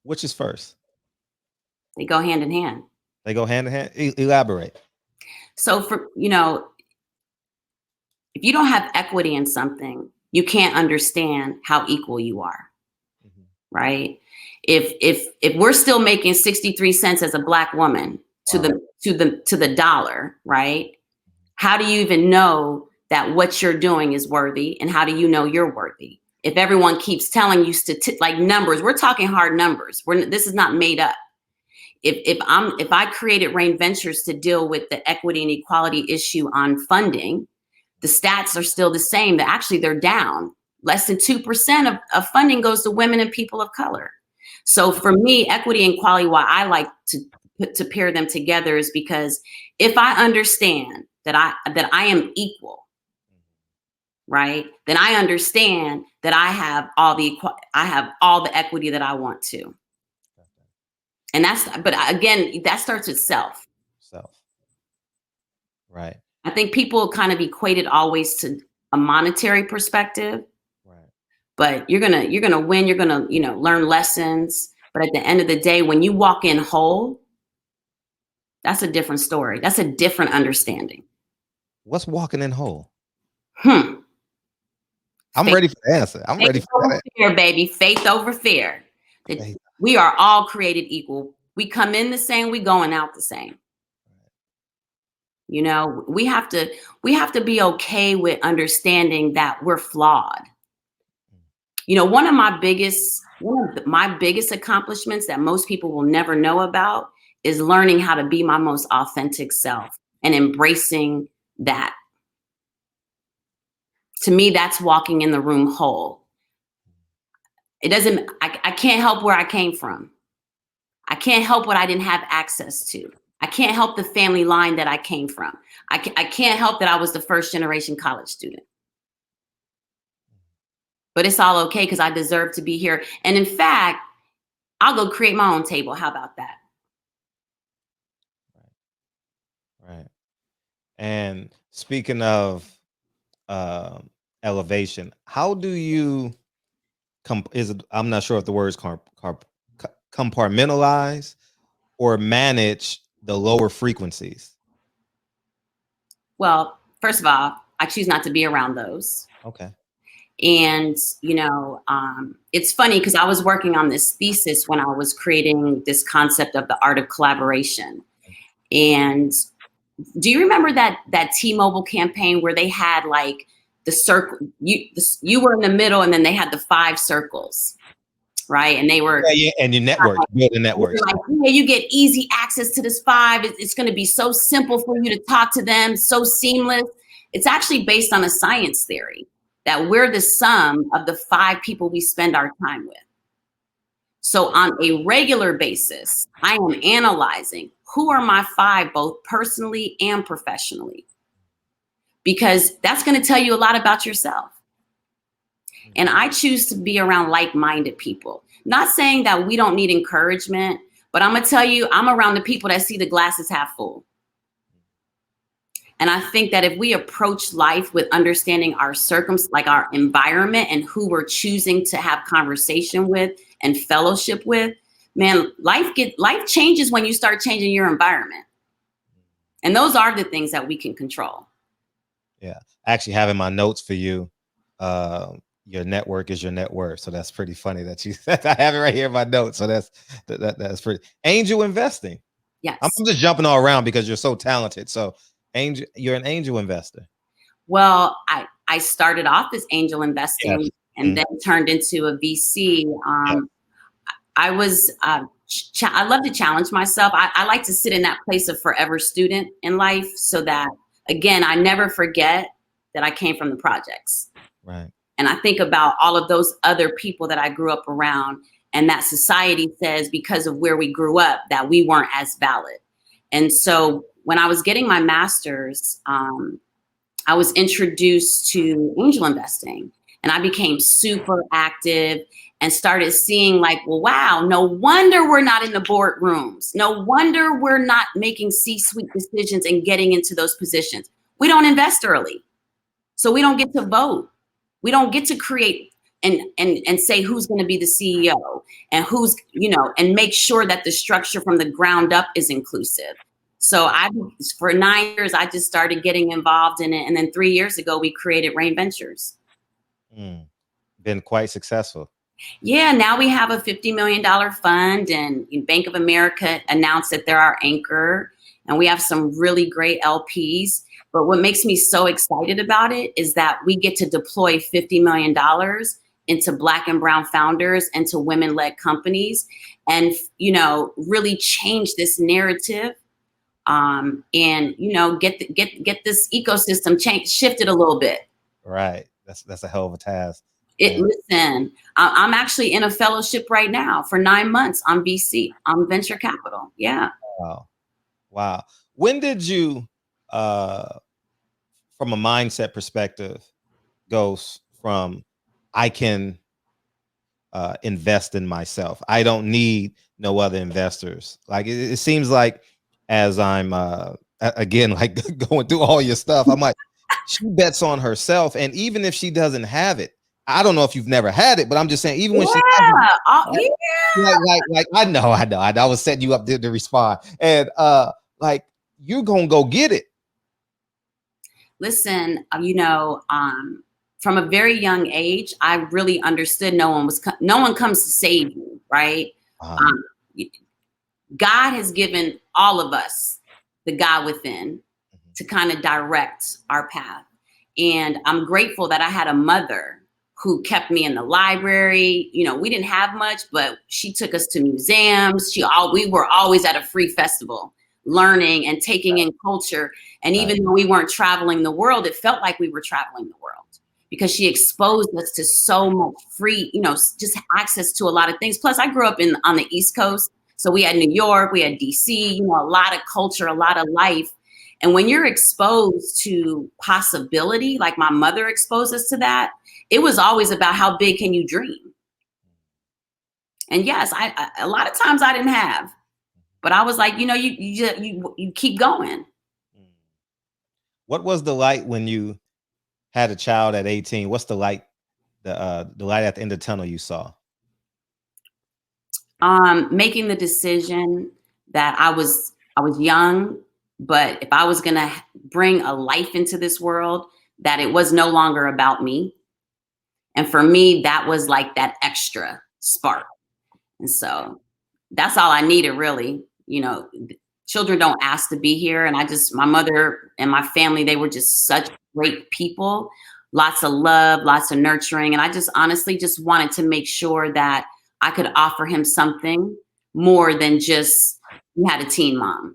Which is first? They go hand in hand. They go hand in hand. Elaborate. So for, if you don't have equity in something, you can't understand how equal you are. Mm-hmm. Right? If we're still making 63 cents as a Black woman to the dollar, right? How do you even know that what you're doing is worthy, and how do you know you're worthy? If everyone keeps telling you like numbers, we're talking hard numbers. This is not made up. If I created Rain Ventures to deal with the equity and equality issue on funding, the stats are still the same. Actually, they're down. Less than 2% of funding goes to women and people of color. So for me, equity and equality, why I like to pair them together is because if I understand that I am equal, right, then I understand that I have all the equity that I want to. And but again, that starts with self. Right. I think people kind of equate it always to a monetary perspective. Right. But you're gonna win. You're gonna learn lessons. But at the end of the day, when you walk in whole, that's a different story. That's a different understanding. What's walking in whole? I'm ready for the answer. I'm ready for that. Fear, baby. Faith over fear. We are all created equal. We come in the same. We going out the same. We have to be okay with understanding that we're flawed. One of my biggest accomplishments that most people will never know about is learning how to be my most authentic self and embracing that. To me, that's walking in the room whole. I can't help where I came from. I can't help what I didn't have access to. I can't help the family line that I came from. I can't help that I was the first generation college student. But it's all okay because I deserve to be here. And in fact, I'll go create my own table. How about that? Right. And speaking of elevation, how do you I'm not sure if the word is compartmentalize or manage the lower frequencies? Well, first of all, I choose not to be around those. Okay. And, it's funny because I was working on this thesis when I was creating this concept of the art of collaboration. And do you remember that T-Mobile campaign where they had like the circle, you were in the middle and then they had the 5 circles, right? And they were and your network, build a network. Like, you get easy access to this 5. It's going to be so simple for you to talk to them, so seamless. It's actually based on a science theory that we're the sum of the 5 people we spend our time with. So on a regular basis, I am analyzing who are my 5, both personally and professionally, because that's going to tell you a lot about yourself. And I choose to be around like-minded people. Not saying that we don't need encouragement, but I'm going to tell you, I'm around the people that see the glasses half full. And I think that if we approach life with understanding our like our environment and who we're choosing to have conversation with and fellowship with, man, life changes when you start changing your environment. And those are the things that we can control. Yeah. I actually have in my notes for you, your network is your net worth. So that's pretty funny that you said. I have it right here in my notes. So that's pretty. Angel investing. Yes. I'm just jumping all around because you're so talented. So you're an angel investor. Well, I started off as angel investing and then turned into a VC. I love to challenge myself. I like to sit in that place of forever student in life so that, again, I never forget that I came from the projects. Right. And I think about all of those other people that I grew up around, and that society says because of where we grew up that we weren't as valid. And so when I was getting my master's, I was introduced to angel investing, and I became super active and started seeing like, well, wow, no wonder we're not in the boardrooms. No wonder we're not making C-suite decisions and getting into those positions. We don't invest early. So we don't get to vote. We don't get to create and say who's going to be the CEO and who's, and make sure that the structure from the ground up is inclusive. So for 9 years, I just started getting involved in it. And then 3 years ago, we created Rain Ventures. Been quite successful. Yeah, now we have a $50 million fund, and Bank of America announced that they're our anchor, and we have some really great LPs. But what makes me so excited about it is that we get to deploy $50 million into Black and brown founders and to women-led companies, and really change this narrative, and get this ecosystem shifted a little bit. Right, that's a hell of a task. Listen, I'm actually in a fellowship right now for 9 months on VC, on venture capital. Yeah. Wow. When did you, from a mindset perspective, goes from I can invest in myself, I don't need no other investors? Like it seems like as I'm again, like going through all your stuff, I'm like, she bets on herself, and even if she doesn't have it, I don't know if you've never had it, but I'm just saying, even when she has it, like I know, I was setting you up to respond, and like you're gonna go get it. Listen, from a very young age, I really understood no one comes to save you, right? God has given all of us the God within to kind of direct our path, and I'm grateful that I had a mother who kept me in the library. We didn't have much, but she took us to museums. We were always at a free festival, learning and taking in culture. And even though we weren't traveling the world, it felt like we were traveling the world because she exposed us to so much free, just access to a lot of things. Plus, I grew up on the East Coast. So we had New York, we had DC, a lot of culture, a lot of life. And when you're exposed to possibility, like my mother exposed us to that, it was always about how big can you dream? And yes, I a lot of times I didn't have, but I was like, you keep going. What was the light when you had a child at 18? What's the light, the light at the end of the tunnel you saw? Making the decision that I was young, but if I was gonna bring a life into this world, that it was no longer about me. And for me, that was like that extra spark. And so that's all I needed, really. Children don't ask to be here. And my mother and my family, they were just such great people, lots of love, lots of nurturing. And I just honestly just wanted to make sure that I could offer him something more than just, you had a teen mom.